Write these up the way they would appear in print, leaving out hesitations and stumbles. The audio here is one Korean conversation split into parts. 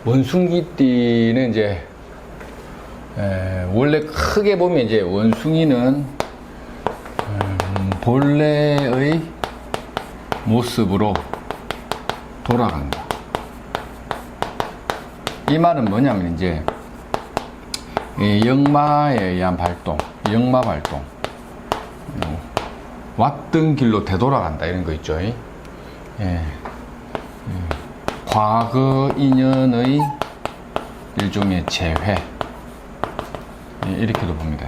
원숭이띠는 이제 원래 크게 보면 이제 원숭이는 본래의 모습으로 돌아간다. 이 말은 뭐냐면 이제 역마에 의한 발동, 역마 발동, 왔던 길로 되돌아간다 이런 거 있죠. 과거 인연의 일종의 재회, 이렇게도 봅니다.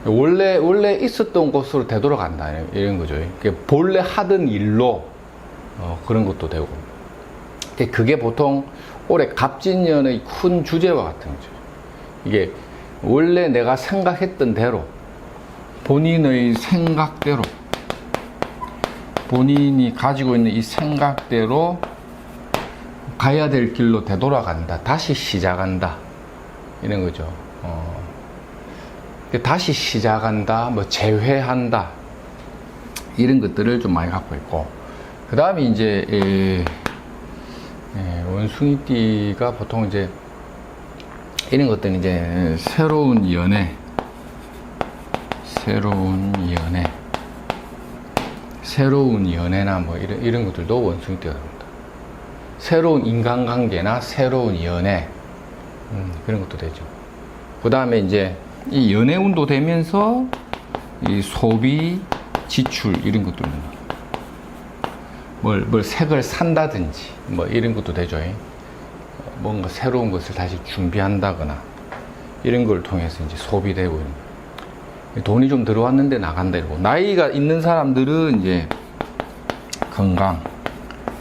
원래 있었던 곳으로 되돌아간다 이런 거죠. 본래 하던 일로 그런 것도 되고, 그게 보통 올해 갑진년의 큰 주제와 같은 거죠. 이게 원래 내가 생각했던 대로, 본인의 생각대로, 본인이 가지고 있는 이 생각대로 가야 될 길로 되돌아간다, 다시 시작한다 이런 거죠. 다시 시작한다, 뭐 재회한다 이런 것들을 좀 많이 갖고 있고, 그 다음에 이제 원숭이띠가 보통 이제 이런 것들은 이제 새로운 연애, 새로운 연애나 뭐 이런 것들도 원숭이띠가 됩니다. 새로운 인간관계나 새로운 연애, 그런 것도 되죠. 그 다음에 이제 이 연애운도 되면서 이 소비, 지출 이런 것들입니다. 뭘 색을 산다든지 뭐 이런 것도 되죠. 뭔가 새로운 것을 다시 준비한다거나 이런 걸 통해서 이제 소비되고, 돈이 좀 들어왔는데 나간다 이러고, 나이가 있는 사람들은 이제 건강,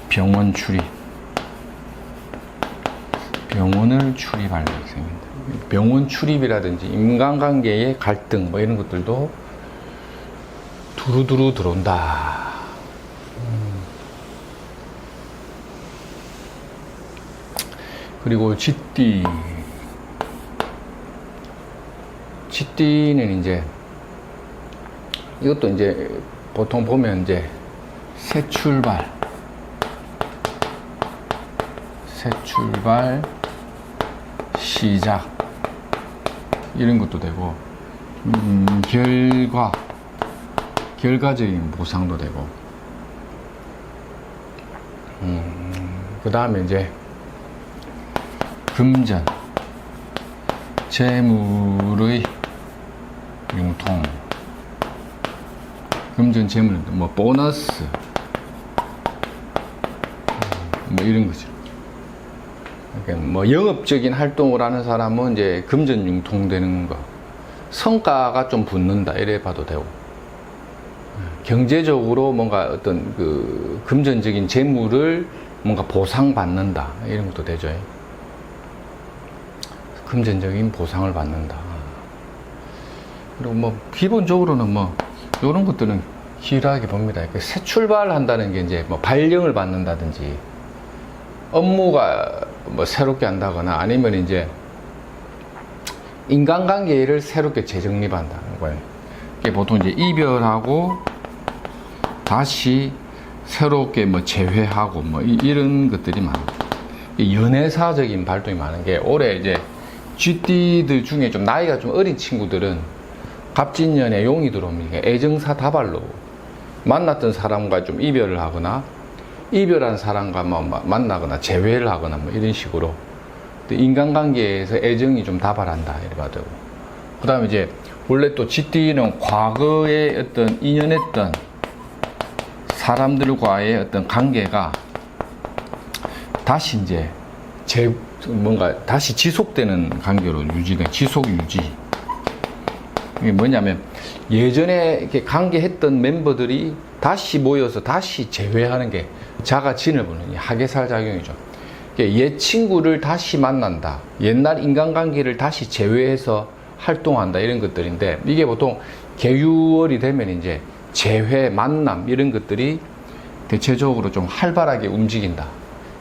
병원 출입, 병원을 출입할 생깁니다. 병원 출입이라든지 인간관계의 갈등 뭐 이런 것들도 두루두루 들어온다. 그리고 쥐띠는 이제 이것도 이제 보통 보면 이제 새 출발, 시작 이런 것도 되고, 결과적인 보상도 되고, 그 다음에 이제 금전, 재물의 융통, 금전, 재물, 뭐 보너스, 뭐 이런 거죠. 그러니까 뭐 영업적인 활동을 하는 사람은 이제 금전 융통되는 거, 성과가 좀 붙는다 이래 봐도 되고, 경제적으로 뭔가 어떤 그 금전적인 재물을 뭔가 보상받는다 이런 것도 되죠. 금전적인 보상을 받는다. 그리고 뭐 기본적으로는 뭐 이런 것들은 희일하게 봅니다. 새 출발한다는 게 이제 뭐 발령을 받는다든지, 업무가 뭐 새롭게 한다거나, 아니면 이제 인간관계를 새롭게 재정립한다는 거예요. 이게 보통 이제 이별하고 다시 새롭게 뭐 재회하고 뭐 이런 것들이 많아요. 연애사적인 발동이 많은 게, 올해 이제 쥐띠들 중에 좀 나이가 좀 어린 친구들은 갑진년에 용이 들어오면 애정사 다발로 만났던 사람과 좀 이별을 하거나, 이별한 사람과 뭐 만나거나 재회를 하거나 뭐 이런 식으로 인간관계에서 애정이 좀 다발한다 이렇게 봐도 되고, 그 다음에 이제 원래 또 쥐띠는 과거에 어떤 인연했던 사람들과의 어떤 관계가 다시 이제 뭔가 다시 지속되는 관계로 유지된, 지속 유지. 이게 뭐냐면, 예전에 이렇게 관계했던 멤버들이 다시 모여서 다시 재회하는 게 자가진을 보는 하계살 작용이죠. 옛 친구를 다시 만난다, 옛날 인간관계를 다시 재회해서 활동한다 이런 것들인데, 이게 보통 개유월이 되면 이제 재회, 만남 이런 것들이 대체적으로 좀 활발하게 움직인다.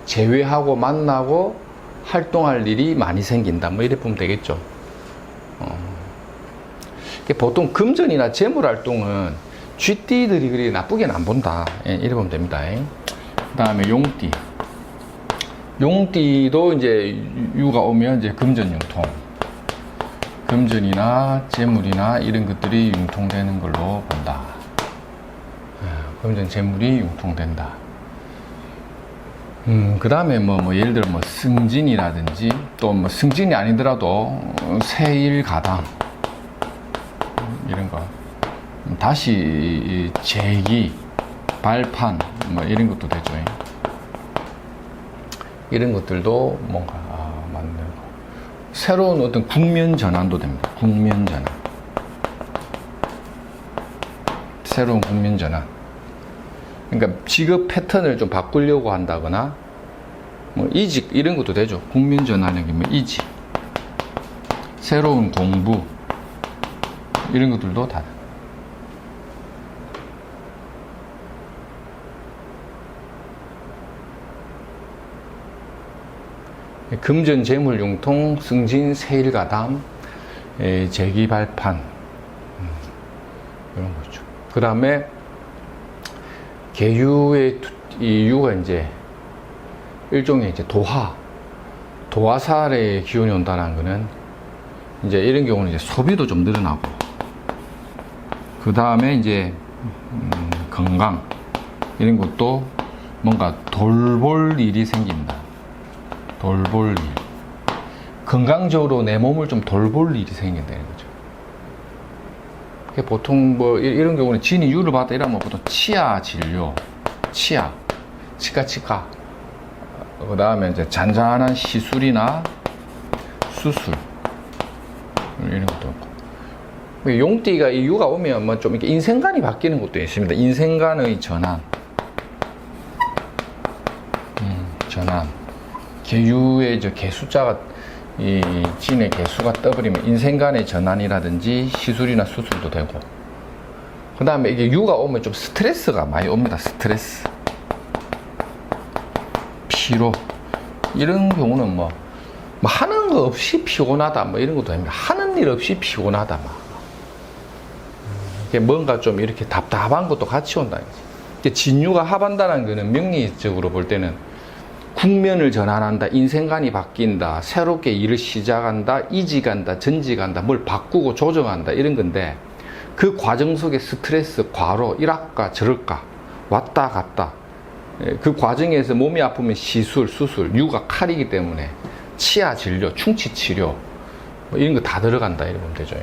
재회하고 만나고 활동할 일이 많이 생긴다, 뭐 이래 보면 되겠죠. 보통 금전이나 재물 활동은 쥐띠들이 그리 나쁘게는 안 본다, 이래 보면 됩니다. 그 다음에 용띠. 용띠도 이제 유가 오면 이제 금전 융통, 금전이나 재물이나 이런 것들이 융통되는 걸로 본다. 금전 재물이 융통된다. 그 다음에 뭐 예를 들어 뭐 승진이라든지 또 뭐 승진이 아니더라도 세일가당 이런 거, 다시 재기, 발판 뭐 이런 것도 되죠. 이런 것들도 뭔가 만들고, 새로운 어떤 국면 전환도 됩니다. 국면 전환, 새로운 국면 전환. 그러니까 직업 패턴을 좀 바꾸려고 한다거나 뭐 이직 이런 것도 되죠. 국면 전환력이 뭐 이직, 새로운 공부 이런 것들도 다. 금전 재물 융통, 승진 세일가담, 재기발판 이런 거죠. 그 다음에 계유의 이 유가 이제 일종의 이제 도화살의 기운이 온다는 거는 이제 이런 경우는 이제 소비도 좀 늘어나고, 그 다음에 이제 건강 이런 것도 뭔가 돌볼 일이 생긴다. 돌볼 일, 건강적으로 내 몸을 좀 돌볼 일이 생긴다는 거죠. 보통 뭐 이런 경우는 진이 유를 받다 이러면 보통 치아 진료, 치과, 그 다음에 이제 잔잔한 시술이나 수술 이런 것도 있고, 용띠가 이 유가 오면 뭐 좀 이렇게 인생관이 바뀌는 것도 있습니다. 인생관의 전환, 전환. 계유의 개수자가, 이 진의 개수가 떠버리면 인생간의 전환이라든지 시술이나 수술도 되고, 그 다음에 이게 유가 오면 좀 스트레스가 많이 옵니다. 스트레스, 피로, 이런 경우는 뭐 하는 거 없이 피곤하다 뭐 이런 것도 됩니다. 하는 일 없이 피곤하다 막. 이게 뭔가 좀 이렇게 답답한 것도 같이 온다. 진유가 합한다는 거는 명리적으로 볼 때는 국면을 전환한다, 인생관이 바뀐다, 새롭게 일을 시작한다, 이직한다, 전직한다, 뭘 바꾸고 조정한다 이런 건데, 그 과정 속에 스트레스, 과로, 이럴까 저럴까 왔다 갔다, 그 과정에서 몸이 아프면 시술, 수술, 유가 칼이기 때문에 치아 진료, 충치 치료 뭐 이런 거 다 들어간다 이렇게 보면 되죠.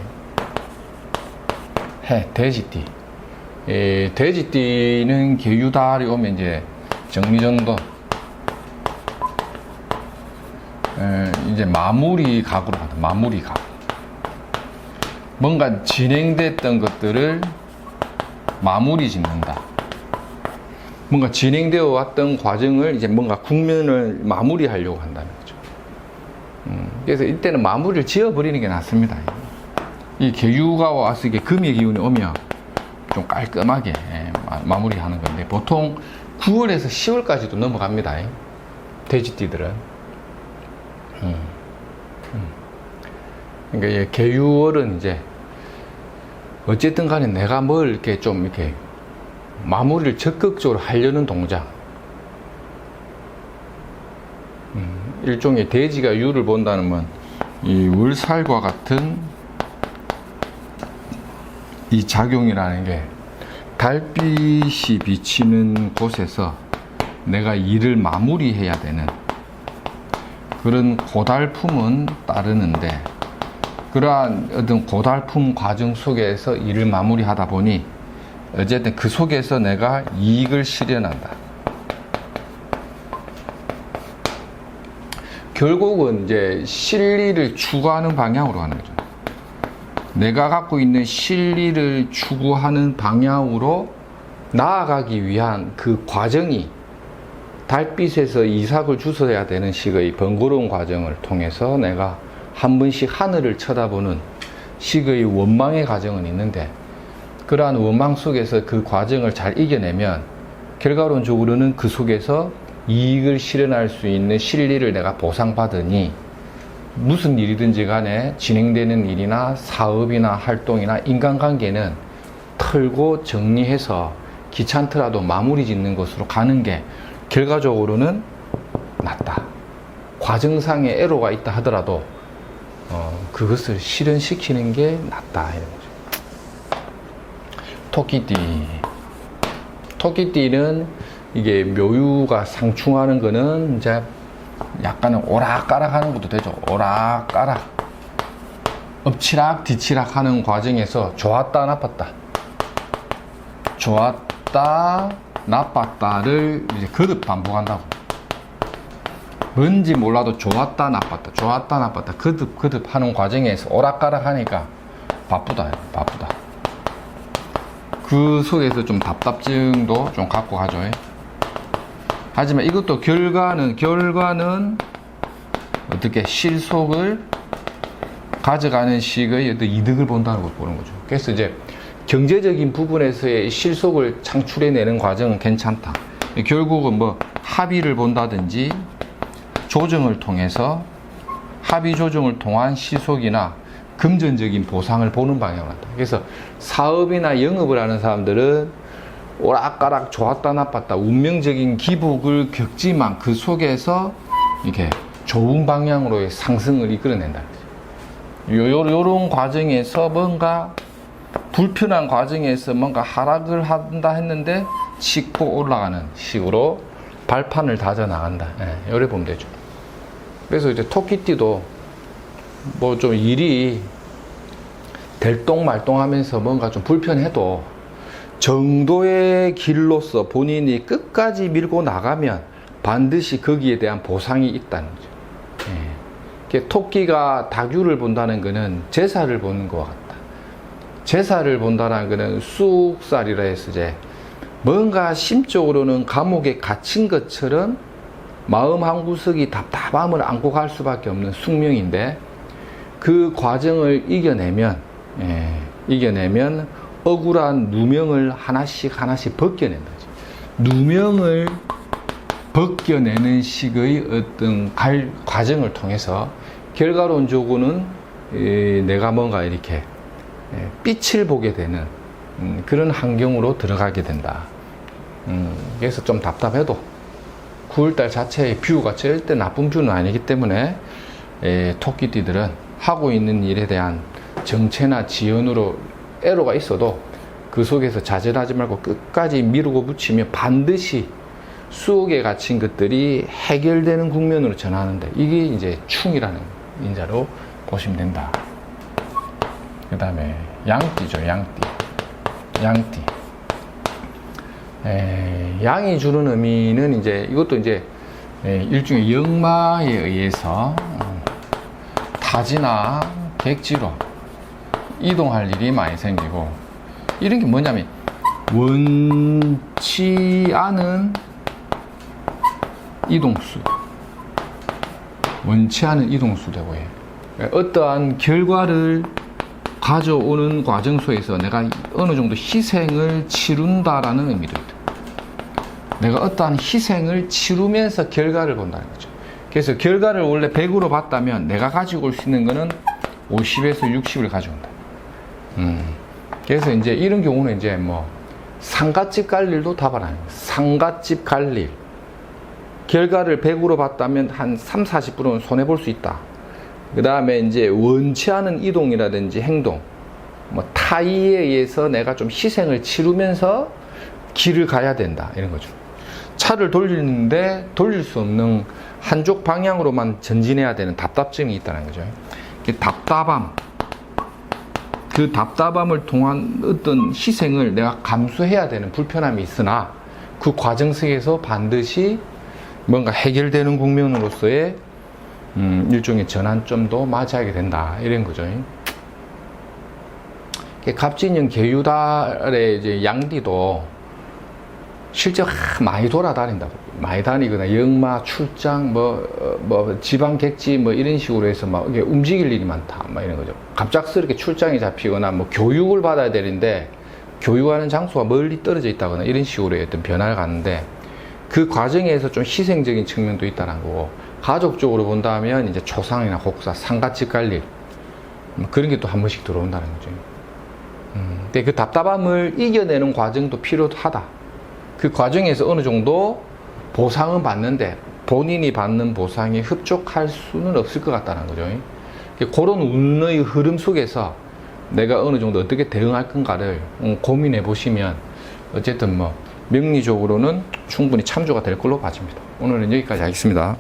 돼지띠. 돼지띠는 계유달이 오면 이제 정리정돈, 이제 마무리 각으로 간다. 마무리 각. 뭔가 진행됐던 것들을 마무리 짓는다. 뭔가 진행되어 왔던 과정을 이제 뭔가 국면을 마무리하려고 한다는 거죠. 그래서 이때는 마무리를 지어버리는 게 낫습니다. 이 계유가 와서 이게 금의 기운이 오면 좀 깔끔하게 마무리하는 건데, 보통 9월에서 10월까지도 넘어갑니다. 돼지띠들은. 그러니까 계유월은 이제 어쨌든 간에 내가 뭘 이렇게 좀 이렇게 마무리를 적극적으로 하려는 동작. 일종의 돼지가 유를 본다는 건 이 월살과 같은 이 작용이라는 게, 달빛이 비치는 곳에서 내가 일을 마무리해야 되는 그런 고달픔은 따르는데, 그러한 어떤 고달픔 과정 속에서 일을 마무리하다 보니 어쨌든 그 속에서 내가 이익을 실현한다. 결국은 이제 실리를 추구하는 방향으로 가는 거죠. 내가 갖고 있는 실리를 추구하는 방향으로 나아가기 위한 그 과정이 달빛에서 이삭을 주워야 되는 식의 번거로운 과정을 통해서 내가 한 번씩 하늘을 쳐다보는 식의 원망의 과정은 있는데, 그러한 원망 속에서 그 과정을 잘 이겨내면 결과론적으로는 그 속에서 이익을 실현할 수 있는 실리를 내가 보상받으니, 무슨 일이든지 간에 진행되는 일이나 사업이나 활동이나 인간관계는 털고 정리해서 귀찮더라도 마무리 짓는 것으로 가는 게 결과적으로는 낫다. 과정상의 애로가 있다 하더라도 그것을 실현시키는 게 낫다 이런 거죠. 토끼띠는 이게 묘유가 상충하는 거는 이제 약간은 오락가락 하는 것도 되죠. 오락가락, 엎치락 뒤치락 하는 과정에서 좋았다 나빴다, 좋았다 나빴다를 이제 거듭 반복한다고. 뭔지 몰라도 좋았다 나빴다, 좋았다 나빴다 거듭 하는 과정에서 오락가락 하니까 바쁘다. 그 속에서 좀 답답증도 좀 갖고 가죠. 하지만 이것도 결과는 어떻게 실속을 가져가는 식의 어떤 이득을 본다는 걸 보는 거죠. 그래서 이제 경제적인 부분에서의 실속을 창출해내는 과정은 괜찮다. 결국은 뭐 합의를 본다든지 조정을 통해서 합의 조정을 통한 실속이나 금전적인 보상을 보는 방향으로 한다. 그래서 사업이나 영업을 하는 사람들은 오락가락 좋았다 나빴다 운명적인 기복을 겪지만 그 속에서 이렇게 좋은 방향으로의 상승을 이끌어낸다. 요런 과정에서 뭔가 불편한 과정에서 뭔가 하락을 한다 했는데 짚고 올라가는 식으로 발판을 다져 나간다. 요래 보면 되죠. 그래서 이제 토끼띠도 뭐 좀 일이 될똥말똥 하면서 뭔가 좀 불편해도 정도의 길로서 본인이 끝까지 밀고 나가면 반드시 거기에 대한 보상이 있다는 거죠. 토끼가 닭유를 본다는 것은 제사를 보는 것 같다. 제사를 본다는 것은 쑥살이라 해서 이제 뭔가 심적으로는 감옥에 갇힌 것처럼 마음 한구석이 답답함을 안고 갈 수밖에 없는 숙명인데 그 과정을 이겨내면 억울한 누명을 하나씩 벗겨낸다. 누명을 벗겨내는 식의 어떤 과정을 통해서 결과론적으로는 내가 뭔가 이렇게 빛을 보게 되는 그런 환경으로 들어가게 된다. 그래서 좀 답답해도 9월달 자체의 뷰가 절대 나쁜 뷰는 아니기 때문에 토끼띠들은 하고 있는 일에 대한 정체나 지연으로 애로가 있어도 그 속에서 좌절하지 말고 끝까지 미루고 붙이면 반드시 수옥에 갇힌 것들이 해결되는 국면으로 전하는데 이게 이제 충이라는 인자로 보시면 된다. 그 다음에 양띠죠. 양띠. 양이 주는 의미는 이제 이것도 이제 일종의 역마에 의해서 타지나 객지로 이동할 일이 많이 생기고, 이런 게 뭐냐면 원치 않은 이동수 되고 해요. 어떠한 결과를 가져오는 과정 속에서 내가 어느 정도 희생을 치른다라는 의미도 있다. 내가 어떠한 희생을 치르면서 결과를 본다는 거죠. 그래서 결과를 원래 100으로 봤다면 내가 가지고 올 수 있는 거는 50에서 60을 가져온다. 그래서 이제 이런 경우는 이제 뭐 상갓집 갈 일도 답은 아니에요. 상갓집 갈 일. 결과를 100으로 봤다면 한 3, 40%는 손해볼 수 있다. 그 다음에 이제 원치 않은 이동이라든지 행동, 뭐 타의에 의해서 내가 좀 희생을 치르면서 길을 가야 된다. 이런 거죠. 차를 돌리는데 돌릴 수 없는 한쪽 방향으로만 전진해야 되는 답답증이 있다는 거죠. 그 답답함을 통한 어떤 희생을 내가 감수해야 되는 불편함이 있으나 그 과정 속에서 반드시 뭔가 해결되는 국면으로서의 일종의 전환점도 맞이하게 된다. 이런 거죠. 갑진년 계유달의 이제 양띠도 실제 많이 돌아다닌다고. 많이 다니거나 역마, 출장, 뭐 지방 객지 뭐 이런 식으로 해서 막 이게 움직일 일이 많다. 막 이런 거죠. 갑작스럽게 출장이 잡히거나 뭐 교육을 받아야 되는데 교육하는 장소가 멀리 떨어져 있다거나 이런 식으로의 어떤 변화를 가는데 그 과정에서 좀 희생적인 측면도 있다는 거고, 가족적으로 본다면 이제 초상이나 곡사, 상갓집 갈 일, 그런 게 또 한 번씩 들어온다는 거죠. 근데 그 답답함을 이겨내는 과정도 필요하다. 그 과정에서 어느 정도 보상은 받는데 본인이 받는 보상에 흡족할 수는 없을 것 같다는 거죠. 그런 운의 흐름 속에서 내가 어느 정도 어떻게 대응할 건가를 고민해 보시면 어쨌든 뭐 명리적으로는 충분히 참조가 될 걸로 봐집니다. 오늘은 여기까지 하겠습니다.